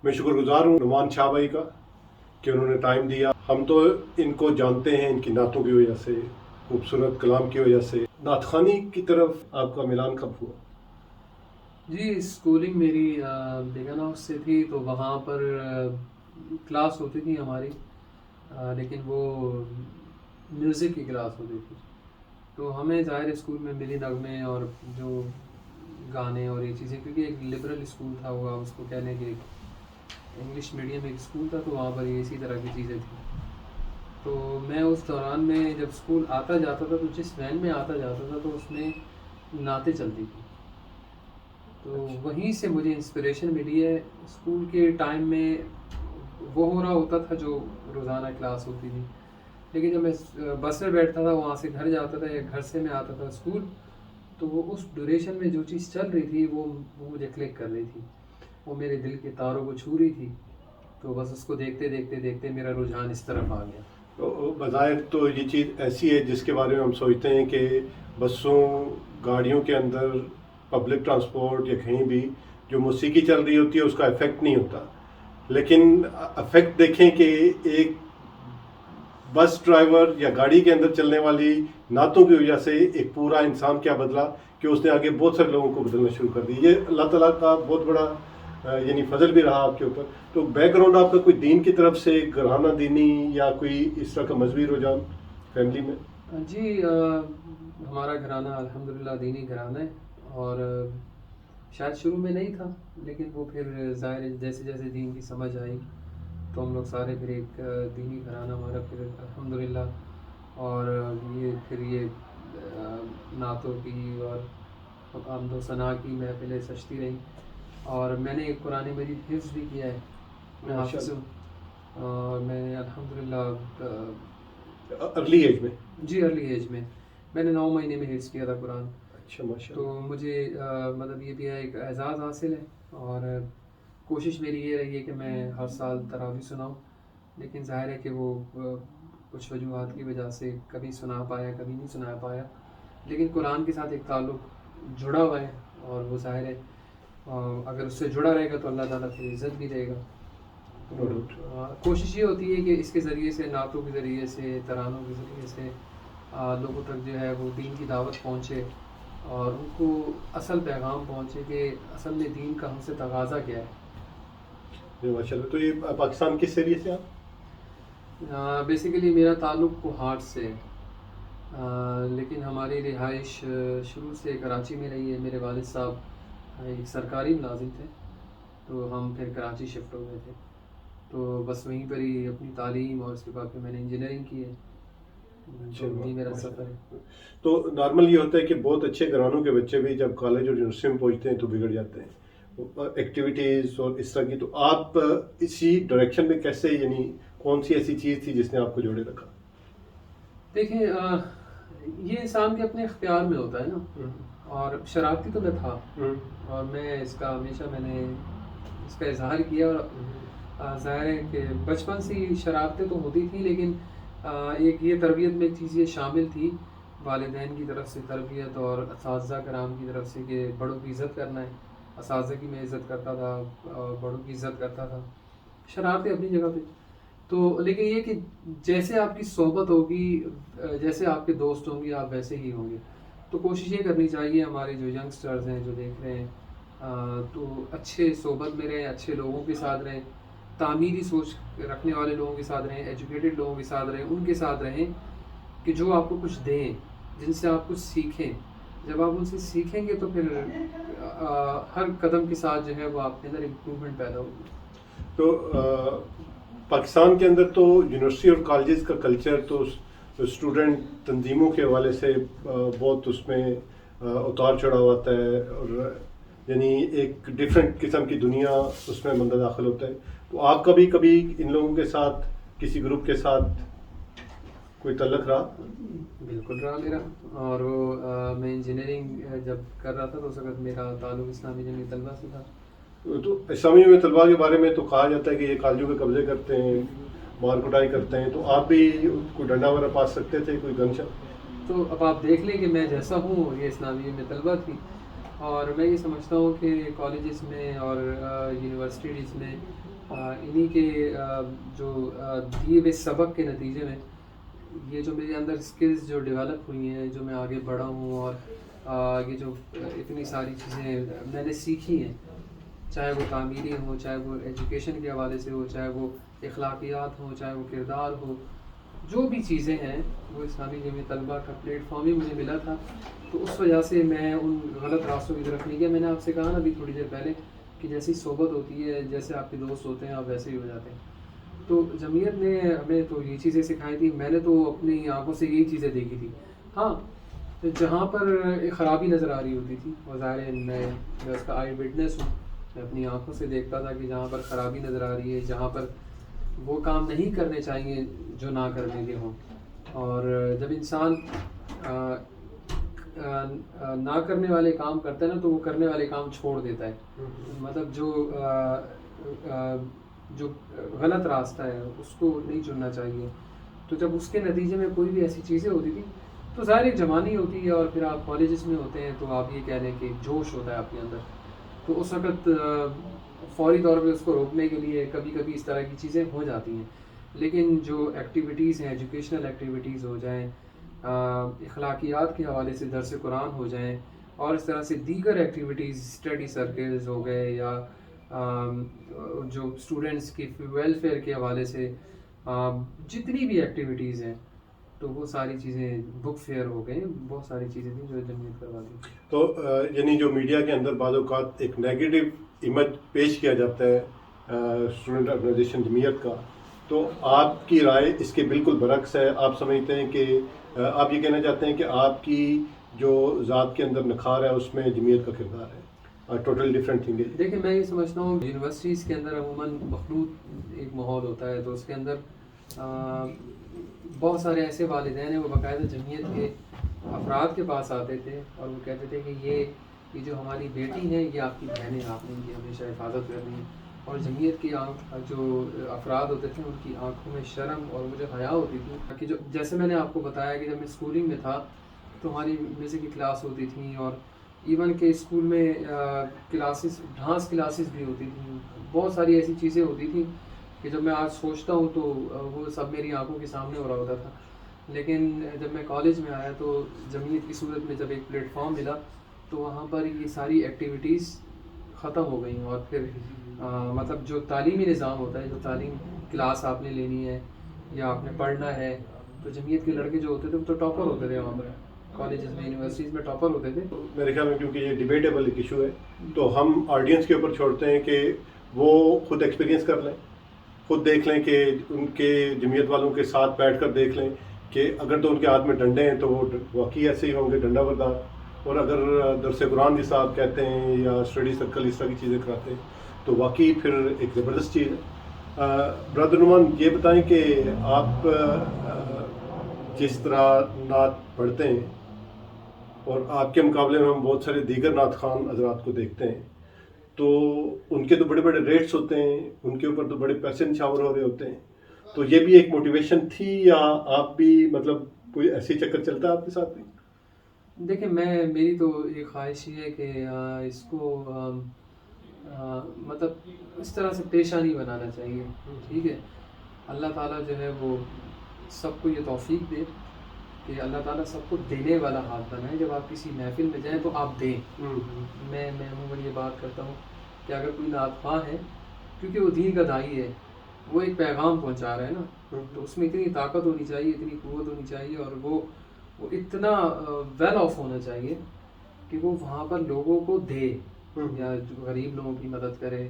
میں شکر گزار ہوں نعمان شاہ بھائی کا کہ انہوں نے ٹائم دیا. ہم تو ان کو جانتے ہیں ان کی نعتوں کی وجہ سے، خوبصورت کلام کی وجہ سے. نعت خوانی کی طرف آپ کا میلان کب ہوا؟ جی اسکولنگ میری بیگن ہاؤس سے تھی، تو وہاں پر کلاس ہوتی تھی ہماری، لیکن وہ میوزک کی کلاس ہوتی تھی. تو ہمیں ظاہر اسکول میں ملی نغمے اور جو گانے اور یہ چیزیں، کیونکہ ایک لبرل اسکول تھا وہ، اس کو کہنے کہ انگلش میڈیم ایک اسکول تھا، تو وہاں پر یہ اسی طرح کی چیزیں تھیں. تو میں اس دوران میں جب اسکول آتا جاتا تھا، تو جس وین میں آتا جاتا تھا تو اس میں نعتیں چلتی تھیں. تو وہیں سے مجھے انسپریشن ملی ہے. اسکول کے ٹائم میں وہ ہو رہا ہوتا تھا جو روزانہ کلاس ہوتی تھی، لیکن جب میں بس میں بیٹھتا تھا، وہاں سے گھر جاتا تھا یا گھر سے میں آتا تھا اسکول، تو وہ اس ڈیوریشن میں جو چیز چل رہی تھی وہ مجھے کلک کر رہی تھی، وہ میرے دل کے تاروں کو چھو رہی تھی. تو بس اس کو دیکھتے دیکھتے دیکھتے میرا رجحان اس طرف آ گیا. بظاہر تو یہ چیز ایسی ہے جس کے بارے میں ہم سوچتے ہیں کہ بسوں، گاڑیوں کے اندر، پبلک ٹرانسپورٹ یا کہیں بھی جو موسیقی چل رہی ہوتی ہے اس کا افیکٹ نہیں ہوتا، لیکن افیکٹ دیکھیں کہ ایک بس ڈرائیور یا گاڑی کے اندر چلنے والی نعتوں کی وجہ سے ایک پورا انسان کیا بدلا کہ اس نے آگے بہت سارے لوگوں کو بدلنا شروع کر دی. یہ اللہ تعالیٰ کا بہت بڑا یعنی فضل بھی رہا آپ کے اوپر. تو بیک گراؤنڈ آپ کا کوئی دین کی طرف سے گھرانہ دینی یا کوئی اس طرح کا مذہبی رجحان فیملی میں؟ جی ہمارا گھرانہ الحمدللہ دینی گھرانہ ہے، اور شاید شروع میں نہیں تھا، لیکن وہ پھر ظاہر جیسے جیسے دین کی سمجھ آئی تو ہم لوگ سارے پھر ایک دینی گھرانہ ہمارا پھر الحمدللہ. اور یہ نعتوں کی اور حمد و ثنا کی محفلیں سجتی رہیں. اور میں نے قرآن مجید حفظ بھی کیا ہے، میں حافظ ہوں، اور میں نے الحمدللہ ارلی ایج میں؟ جی ارلی ایج میں نے 9 مہینے میں حفظ کیا تھا قرآن. اچھا ماشاء تو مجھے مطلب یہ بھی ایک اعزاز حاصل ہے، اور کوشش میری یہ رہی ہے کہ میں ہر سال تراویح سناؤں، لیکن ظاہر ہے کہ وہ کچھ وجوہات کی وجہ سے کبھی سنا پایا کبھی نہیں سنا پایا. لیکن قرآن کے ساتھ ایک تعلق جڑا ہوا ہے، اور وہ ظاہر ہے اگر اس سے جڑا رہے گا تو اللہ تعالیٰ پھر عزت بھی دے گا. تو کوشش یہ ہوتی ہے کہ اس کے ذریعے سے، نعتوں کے ذریعے سے، ترانوں کے ذریعے سے لوگوں تک جو ہے وہ دین کی دعوت پہنچے، اور ان کو اصل پیغام پہنچے کہ اصل میں دین کا ہم سے تقاضا کیا ہے. ماشاء اللہ. تو یہ پاکستان کس ایریے سے آپ؟ بیسیکلی میرا تعلق کوہاٹ سے ہے، لیکن ہماری رہائش شروع سے کراچی میں رہی ہے. میرے والد صاحب ایک سرکاری ملازم تھے، تو ہم پھر کراچی شفٹ ہو گئے تھے. تو بس وہیں پر ہی اپنی تعلیم، اور اس کے بعد پھر میں نے انجینئرنگ کی ہے. یہ میرا سفر ہے. تو نارمل یہ ہوتا ہے کہ بہت اچھے گھرانوں کے بچے بھی جب کالج اور یونیورسٹی میں پہنچتے ہیں تو بگڑ جاتے ہیں ایکٹیویٹیز اور اس طرح کی. تو آپ اسی ڈائریکشن میں کیسے، یعنی کون سی ایسی چیز تھی جس نے آپ کو جوڑے رکھا؟ دیکھیں یہ انسان کے اپنے اختیار میں ہوتا ہے نا، اور شرارتی تو میں تھا، اور میں اس کا ہمیشہ میں نے اس کا اظہار کیا. اور ظاہر ہے کہ بچپن سے ہی شرارتیں تو ہوتی تھیں، لیکن ایک یہ تربیت میں ایک چیز یہ شامل تھی، والدین کی طرف سے تربیت اور اساتذہ کرام کی طرف سے کہ بڑوں کی عزت کرنا ہے. اساتذہ کی میں عزت کرتا تھا، بڑوں کی عزت کرتا تھا. شرارتیں اپنی جگہ پہ. تو لیکن یہ کہ جیسے آپ کی صحبت ہوگی، جیسے آپ کے دوست ہوں گے، آپ ویسے ہی ہوں گے. تو کوشش یہ کرنی چاہیے ہمارے جو ینگسٹرز ہیں جو دیکھ رہے ہیں، تو اچھے صحبت میں رہیں، اچھے لوگوں کے ساتھ رہیں، تعمیری سوچ رکھنے والے لوگوں کے ساتھ رہیں، ایجوکیٹڈ لوگوں کے ساتھ رہیں، ان کے ساتھ رہیں کہ جو آپ کو کچھ دیں، جن سے آپ کچھ سیکھیں. جب آپ ان سے سیکھیں گے تو پھر ہر قدم کے ساتھ جو ہے وہ آپ کے اندر امپرومنٹ پیدا ہوگی. تو پاکستان کے اندر تو یونیورسٹی اور کالجز کا کلچر تو اسٹوڈنٹ تنظیموں کے حوالے سے بہت اس میں اتار چڑھاؤ آتا ہے، اور یعنی ایک ڈفرینٹ قسم کی دنیا اس میں بندہ داخل ہوتا ہے. تو آپ کا بھی کبھی ان لوگوں کے ساتھ، کسی گروپ کے ساتھ کوئی تعلق رہا؟ بالکل رہا میرا. اور وہ میں انجینئرنگ جب کر رہا تھا تو اس وقت میرا تعلق اسلامی جمعیت طلبہ سے تھا. تو اسلامی جمعیت طلبہ کے بارے میں تو کہا جاتا ہے کہ یہ کالجوں کے قبضے کرتے ہیں، مار کٹائی کرتے ہیں. تو آپ بھی کوئی ڈنڈا وغیرہ پاس سکتے تھے، کوئی گن شن؟ تو اب آپ دیکھ لیں کہ میں جیسا ہوں، یہ اسلامی جمعیت طلبہ تھی، اور میں یہ سمجھتا ہوں کہ کالجز میں اور یونیورسٹیز میں انہی کے جو دیے ہوئے سبق کے نتیجے میں یہ جو میرے اندر اسکلز جو ڈیولپ ہوئی ہیں، جو میں آگے بڑھا ہوں، اور یہ جو اتنی ساری چیزیں میں نے سیکھی ہیں، چاہے وہ تعمیری ہو، چاہے وہ ایجوکیشن کے حوالے سے ہو، چاہے وہ اخلاقیات ہو، چاہے وہ کردار ہو، جو بھی چیزیں ہیں وہ اسلامی جمعیت طلبہ کا پلیٹ فارم ہی مجھے ملا تھا، تو اس وجہ سے میں ان غلط راستوں کی طرف نہیں گیا. میں نے آپ سے کہا نا ابھی تھوڑی دیر پہلے کہ جیسی صحبت ہوتی ہے، جیسے آپ کے دوست ہوتے ہیں آپ ویسے ہی ہو جاتے ہیں. تو جمعیت نے ہمیں تو یہ چیزیں سکھائی تھی، میں نے تو اپنی آنکھوں سے یہی چیزیں دیکھی تھی. ہاں، جہاں پر ایک خرابی نظر آ رہی ہوتی تھی، اور ظاہر ہے میں اس کا آئی وٹنس ہوں، میں اپنی آنکھوں سے دیکھتا تھا کہ جہاں پر خرابی نظر آ رہی ہے، جہاں پر وہ کام نہیں کرنے چاہیے جو نہ کرنے کے ہوں. اور جب انسان نہ کرنے والے کام کرتا ہے نا، تو وہ کرنے والے کام چھوڑ دیتا ہے. مطلب جو غلط راستہ ہے اس کو نہیں چننا چاہیے. تو جب اس کے نتیجے میں کوئی بھی ایسی چیزیں ہوتی تھی تو ظاہر ایک جوانی ہوتی ہے، اور پھر آپ کالجز میں ہوتے ہیں تو آپ یہ کہہ لیں کہ جوش ہوتا ہے آپ کے اندر، تو اس وقت فوری طور پہ اس کو روکنے کے لیے کبھی کبھی اس طرح کی چیزیں ہو جاتی ہیں. لیکن جو ایکٹیویٹیز ہیں، ایجوکیشنل ایکٹیویٹیز ہو جائیں، اخلاقیات کے حوالے سے درس قرآن ہو جائیں، اور اس طرح سے دیگر ایکٹیویٹیز، اسٹڈی سرکلز ہو گئے، یا جو اسٹوڈنٹس کی ویلفیئر کے حوالے سے جتنی بھی ایکٹیویٹیز ہیں، تو وہ ساری چیزیں، بک فیئر ہو گئے، بہت ساری چیزیں تھیں جو جمعیت کرواتی تھی. تو یعنی جو میڈیا کے اندر بعض اوقات ایک نیگیٹو امیج پیش کیا جاتا ہے اسٹوڈنٹ آرگنائزیشن جمعیت کا، تو آپ کی رائے اس کے بالکل برعکس ہے. آپ سمجھتے ہیں کہ آپ یہ کہنا چاہتے ہیں کہ آپ کی جو ذات کے اندر نکھار ہے اس میں جمعیت کا کردار ہے، ٹوٹل ڈفرینٹ تھنگ ہے. دیکھیں، میں یہ سمجھتا ہوں یونیورسٹیز کے اندر عموماً مخلوط ایک ماحول ہوتا ہے، تو اس کے اندر بہت سارے ایسے والدین ہیں، وہ باقاعدہ جمعیت کے افراد کے پاس آتے تھے اور وہ کہتے تھے کہ یہ جو ہماری بیٹی ہیں یہ آپ کی بہنیں، آپ نے ان کی ہمیشہ حفاظت کرنی ہے. اور جمعیت کی جو افراد ہوتے تھے ان کی آنکھوں میں شرم اور مجھے حیا ہوتی تھی کہ جو جیسے میں نے آپ کو بتایا کہ جب میں اسکولنگ میں تھا تو ہماری میوزک کی کلاس ہوتی تھیں، اور ایون کہ اسکول میں کلاسز، ڈانس کلاسز بھی ہوتی تھیں. بہت ساری ایسی چیزیں ہوتی تھیں کہ جب میں آج سوچتا ہوں تو وہ سب میری آنکھوں کے سامنے ہو رہا ہوتا تھا. لیکن جب میں کالج میں آیا تو جمعیت کی صورت میں جب ایک پلیٹ فارم ملا تو وہاں پر یہ ساری ایکٹیویٹیز ختم ہو گئیں. اور پھر مطلب جو تعلیمی نظام ہوتا ہے، جو تعلیم کلاس آپ نے لینی ہے یا آپ نے پڑھنا ہے، تو جمعیت کے لڑکے جو ہوتے تھے وہ تو ٹاپر ہوتے تھے، وہاں پر کالجز میں، یونیورسٹیز میں ٹاپر ہوتے تھے. میرے خیال میں کیونکہ یہ ڈیبیٹیبل ایک ایشو ہے تو ہم آڈینس کے اوپر چھوڑتے ہیں کہ وہ خود ایکسپیرینس کر لیں، خود دیکھ لیں کہ ان کے جمعیت والوں کے ساتھ بیٹھ کر دیکھ لیں کہ اگر تو ان کے ہاتھ میں ڈنڈے ہیں تو وہ واقعی ایسے ہی ہوں گے، ڈنڈا بردار. اور اگر درس قرآن جیسا آپ کہتے ہیں یا اسٹڈی سرکل اس طرح کی چیزیں کراتے ہیں تو واقعی پھر ایک زبردست چیز ہے. برادر نعمان، یہ بتائیں کہ آپ جس طرح نعت پڑھتے ہیں اور آپ کے مقابلے میں ہم بہت سارے دیگر نعت خوان حضرات کو دیکھتے ہیں، تو ان کے تو بڑے بڑے ریٹس ہوتے ہیں، ان کے اوپر تو بڑے پیسے نچھاور ہو رہے ہوتے ہیں، تو یہ بھی ایک موٹیویشن تھی یا آپ بھی مطلب کوئی ایسی چکر چلتا ہے آپ کے ساتھ بھی؟ دیکھیں، میری تو یہ خواہش یہ ہے کہ اس کو مطلب اس طرح سے پیشہ نہیں بنانا چاہیے. ٹھیک ہے، اللہ تعالیٰ جو ہے وہ سب کو یہ توفیق دے کہ اللہ تعالیٰ سب کو دینے والا ہاتھ بنائے. جب آپ کسی محفل میں جائیں تو آپ دیں. میں عموماً یہ بات کرتا ہوں کہ اگر کوئی نعت خواں ہے، کیونکہ وہ دین کا داعی ہے، وہ ایک پیغام پہنچا رہا ہے نا، تو اس میں اتنی طاقت ہونی چاہیے، اتنی قوت ہونی چاہیے، اور وہ اتنا ویل آف ہونا چاہیے کہ وہ وہاں پر لوگوں کو دے، یا جو غریب لوگوں کی مدد کرے،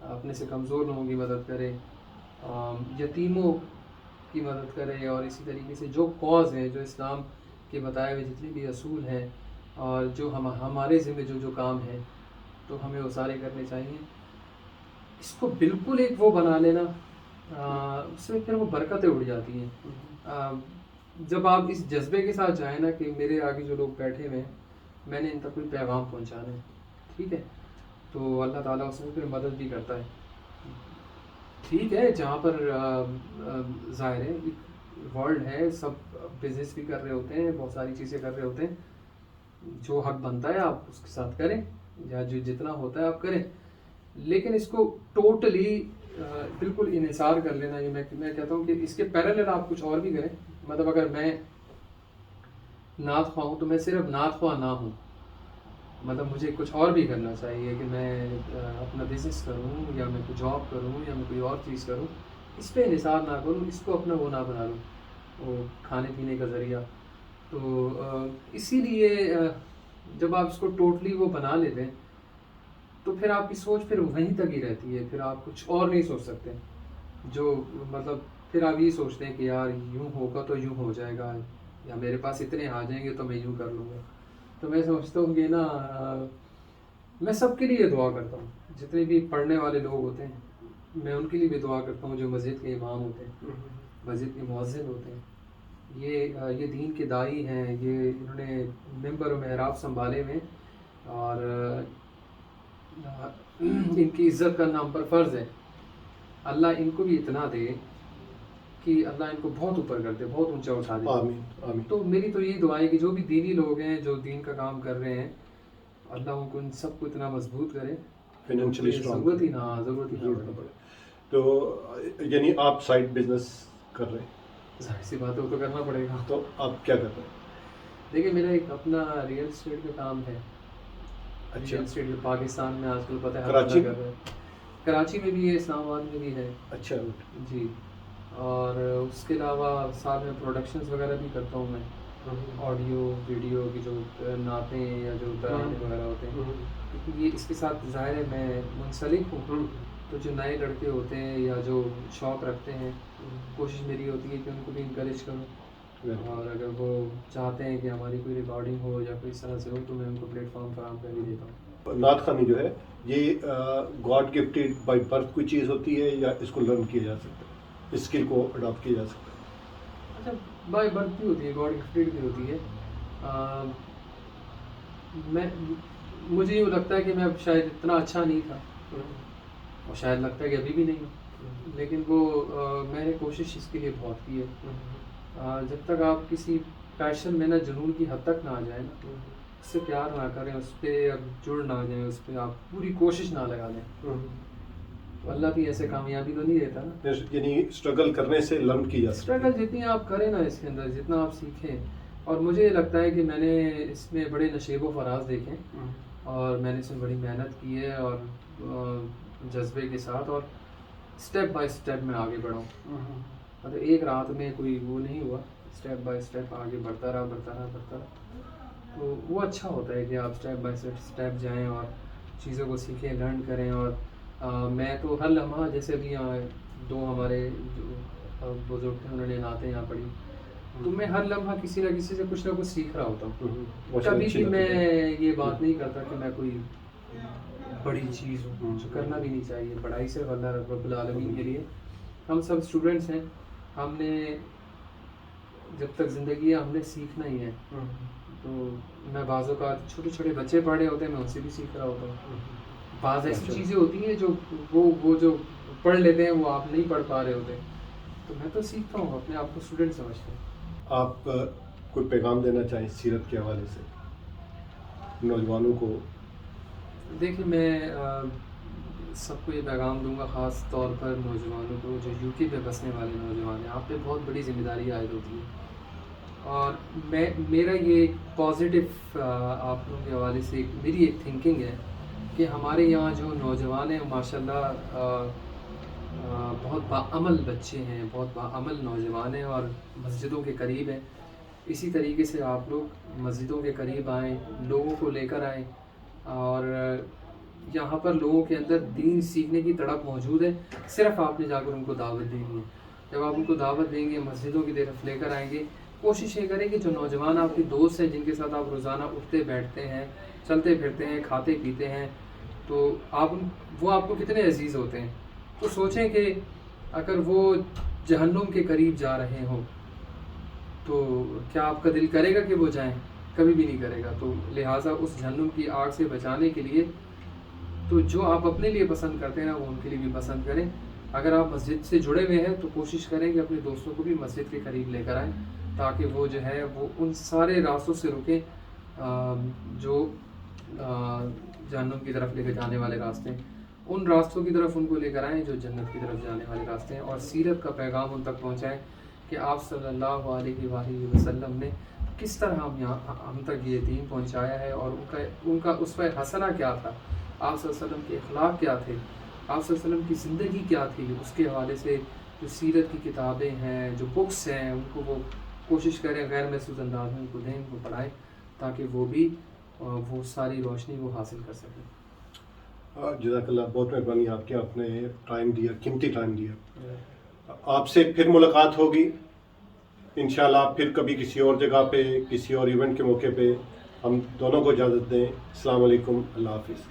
اپنے سے کمزور لوگوں کی مدد کرے، یتیموں کی مدد کرے، اور اسی طریقے سے جو کاز ہے، جو اسلام کے بتائے ہوئے جتنے بھی اصول ہیں اور جو ہمارے ذمہ جو کام ہیں، تو ہمیں وہ سارے کرنے چاہیے. اس کو بالکل ایک وہ بنا لینا، اس سے پھر وہ برکتیں اڑ جاتی ہیں. جب آپ اس جذبے کے ساتھ جائیں نا کہ میرے آگے جو لوگ بیٹھے ہوئے ہیں میں نے ان تک کوئی پیغام پہنچانا ہے، ٹھیک ہے، تو اللہ تعالیٰ اس میں پھر مدد بھی کرتا ہے. ٹھیک ہے، جہاں پر ظاہر ہے ورلڈ ہے، سب بزنس بھی کر رہے ہوتے ہیں، بہت ساری چیزیں کر رہے ہوتے ہیں، جو حق بنتا ہے آپ اس کے ساتھ کریں, یا جو جتنا ہوتا ہے آپ کریں, لیکن اس کو ٹوٹلی بالکل انحصار کر لینا, یہ میں کہتا ہوں کہ اس کے پیرالل آپ کچھ اور بھی کریں. مطلب اگر میں نعت خواہ ہوں تو میں صرف نعت خواہ نہ ہوں, مطلب مجھے کچھ اور بھی کرنا چاہیے, کہ میں اپنا بزنس کروں, یا میں کوئی جاب کروں, یا میں کوئی اور چیز کروں. اس پہ انحصار نہ کروں, اس کو اپنا وہ نہ بنا لوں, وہ کھانے پینے کا ذریعہ. تو اسی لیے جب آپ اس کو ٹوٹلی وہ بنا لیتے ہیں تو پھر آپ کی سوچ پھر وہیں تک ہی رہتی ہے, پھر آپ کچھ اور نہیں سوچ سکتے. جو مطلب پھر آپ یہ سوچتے ہیں کہ یار یوں ہوگا تو یوں ہو جائے گا, یا میرے پاس اتنے آ جائیں گے تو میں یوں کر لوں گا. تو میں سمجھتا ہوں کہ نا, میں سب کے لیے دعا کرتا ہوں, جتنے بھی پڑھنے والے لوگ ہوتے ہیں میں ان کے لیے بھی دعا کرتا ہوں, جو مسجد کے امام ہوتے ہیں, مسجد کے مؤذن ہوتے ہیں, یہ دین کے داعی ہیں, یہ انہوں نے ممبر و محراب سنبھالے ہوئے, اور ان کی عزت کرنا ہم پر فرض ہے. اللہ ان کو بھی اتنا دے کہ اللہ ان کو بہت اوپر کر دے, بہت اونچا اٹھا دے. آمین آمین. تو میری تو یہی دعا ہے کہ جو بھی دینی لوگ ہیں, جو دین کا کام کر رہے ہیں, اللہ ان کو ان سب کو اتنا مضبوط کرے, فائنینشلی اسٹرانگ, ضرورت ہی نہ پڑے. تو یعنی آپ سائڈ بزنس کر رہے ہیں؟ ظاہر سی بات ہے, وہ تو کرنا پڑے گا. تو آپ کیا کر رہے ہیں؟ دیکھیں میرا ایک اپنا ریئل اسٹیٹ کا کام ہے. اچھا. ریئل اسٹیٹ پاکستان میں آج کل پتہ ہے کراچی کر رہے ہیں, کراچی میں بھی ہے, اسلام آباد میں بھی ہے. اچھا جی. اور اس کے علاوہ ساتھ میں پروڈکشنز وغیرہ بھی کرتا ہوں میں, آڈیو ویڈیو کی جو نعتیں یا جو ترانے وغیرہ ہوتے ہیں, کیونکہ یہ اس کے ساتھ ظاہر ہے میں منسلک ہوں. تو جو نئے لڑکے ہوتے ہیں یا جو شوق رکھتے ہیں, کوشش میری ہوتی ہے کہ ان کو بھی انکریج کروں, اور اگر وہ چاہتے ہیں کہ ہماری کوئی ریکارڈنگ ہو یا کوئی اس طرح سے ہو تو میں ان کو پلیٹ فارم فراہم کر ہی دیتا ہوں. نعت خوانی جو ہے یہ گاڈ گفٹیڈ بائی برتھ کوئی چیز ہوتی ہے, یا اس کو لرن کیا جا سکتا ہے, اسکل کو اڈاپٹ کیا جا سکتا ہے؟ اچھا, بائی برتھ بھی ہوتی ہے, گاڈ گفٹیڈ بھی ہوتی ہے. مجھے یوں لگتا ہے کہ میں شاید اتنا اچھا نہیں تھا, اور شاید لگتا ہے کہ ابھی بھی نہیں ہوں, لیکن وہ میں نے کوشش اس کے لیے بہت کی ہے. جب تک آپ کسی پیشن میں نہ جنون کی حد تک نہ آ جائیں نا, اس سے پیار نہ کریں, اس پہ جڑ نہ جائیں, اس پہ آپ پوری کوشش نہ لگا دیں, تو اللہ بھی ایسے کامیابی تو نہیں دیتا نا. یعنی اسٹرگل کرنے سے لرن کی جا سکتی ہے. اسٹرگل جتنی آپ کریں نا اس کے اندر, جتنا آپ سیکھیں, اور مجھے یہ لگتا ہے کہ میں نے اس میں بڑے نشیب و فراز دیکھے, اور میں نے اس میں بڑی محنت کی ہے, اور جذبے کے ساتھ, اور اسٹیپ بائی اسٹیپ میں آگے بڑھا ہوں. مطلب ایک رات میں کوئی وہ نہیں ہوا, اسٹیپ بائی اسٹیپ آگے بڑھتا رہا. تو وہ اچھا ہوتا ہے کہ آپ اسٹیپ بائی اسٹیپ جائیں اور چیزوں کو سیکھیں, لرن کریں. اور میں تو ہر لمحہ, جیسے ابھی یہاں دو ہمارے جو بزرگ تھے انہوں نے نعتیں یہاں پڑھی, تو میں ہر لمحہ کسی نہ کسی سے کچھ نہ کچھ سیکھ رہا ہوتا ہوں. کبھی بھی میں یہ بات نہیں کرتا کہ میں کوئی بڑی چیز ہوں, جو کرنا بھی نہیں چاہیے. پڑھائی صرف اللہ رب العالمین کے لیے, ہم سب اسٹوڈنٹس ہیں, ہم نے جب تک زندگی ہے ہم نے سیکھنا ہی ہے. تو میں بعض اوقات چھوٹے چھوٹے بچے پڑھ رہے ہوتے ہیں, میں ان سے بھی سیکھ رہا ہوتا ہوں. بعض ایسی چیزیں ہوتی ہیں جو وہ جو پڑھ لیتے ہیں وہ آپ نہیں پڑھ پا رہے ہوتے, تو میں تو سیکھتا ہوں, اپنے آپ کو اسٹوڈنٹ سمجھتا ہوں. آپ کوئی پیغام دینا چاہیں سیرت کے حوالے سے نوجوانوں کو؟ دیکھیں میں سب کو یہ پیغام دوں گا, خاص طور پر نوجوانوں کو جو یو کے پہ بسنے والے نوجوان ہیں. آپ پہ بہت بڑی ذمہ داری عائد ہوتی ہے, اور میرا یہ ایک پازیٹیو آپ لوگوں کے حوالے سے میری ایک تھنکنگ ہے کہ ہمارے یہاں جو نوجوان ہیں ماشاء اللہ بہت باعمل بچے ہیں, بہت باعمل نوجوان ہیں, اور مسجدوں کے قریب ہیں. اسی طریقے سے آپ لوگ مسجدوں کے قریب آئیں, لوگوں کو لے کر آئیں, اور یہاں پر لوگوں کے اندر دین سیکھنے کی تڑپ موجود ہے. صرف آپ نے جا کر ان کو دعوت دینی ہے. جب آپ ان کو دعوت دیں گے, مسجدوں کی طرف لے کر آئیں گے, کوشش یہ کریں کہ جو نوجوان آپ کے دوست ہیں, جن کے ساتھ آپ روزانہ اٹھتے بیٹھتے ہیں, چلتے پھرتے ہیں, کھاتے پیتے ہیں, تو وہ آپ کو کتنے عزیز ہوتے ہیں. تو سوچیں کہ اگر وہ جہنم کے قریب جا رہے ہوں تو کیا آپ کا دل کرے گا کہ وہ جائیں؟ کبھی بھی نہیں کرے گا. تو لہٰذا اس جہنم کی آگ سے بچانے کے لیے تو جو آپ اپنے لیے پسند کرتے ہیں نا, وہ ان کے لیے بھی پسند کریں. اگر آپ مسجد سے جڑے ہوئے ہیں تو کوشش کریں کہ اپنے دوستوں کو بھی مسجد کے قریب لے کر آئیں, تاکہ وہ جو ہے وہ ان سارے راستوں سے رکیں جو جہنم کی طرف لے کے جانے والے راستے ہیں ان راستوں کی طرف ان کو لے کر آئیں جو جنت کی طرف جانے والے راستے ہیں، اور سیرت کا پیغام ان تک پہنچائیں کہ آپ صلی اللہ علیہ وآلہ وسلم نے کس طرح ہم تک یہ دین پہنچایا ہے، اور ان کا اسوہ حسنہ کیا تھا، آپ صلی اللہ علیہ وسلم کے اخلاق کیا تھے، آپ صلی اللہ علیہ وسلم کی زندگی کیا تھی، اس کے حوالے سے جو سیرت کی کتابیں ہیں، جو بکس ہیں، ان کو وہ کوشش کریں غیر محسوس انداز میں ان کو دیں، ان کو پڑھائیں، تاکہ وہ بھی وہ ساری روشنی وہ حاصل کر سکیں۔ جزاک اللہ، بہت مہربانی آپ کی، آپ نے ٹائم دیا، قیمتی ٹائم دیا۔ آپ سے پھر ملاقات ہوگی انشاءاللہ، پھر کبھی کسی اور جگہ پہ، کسی اور ایونٹ کے موقع پہ۔ ہم دونوں کو اجازت دیں۔ السلام علیکم، اللہ حافظ۔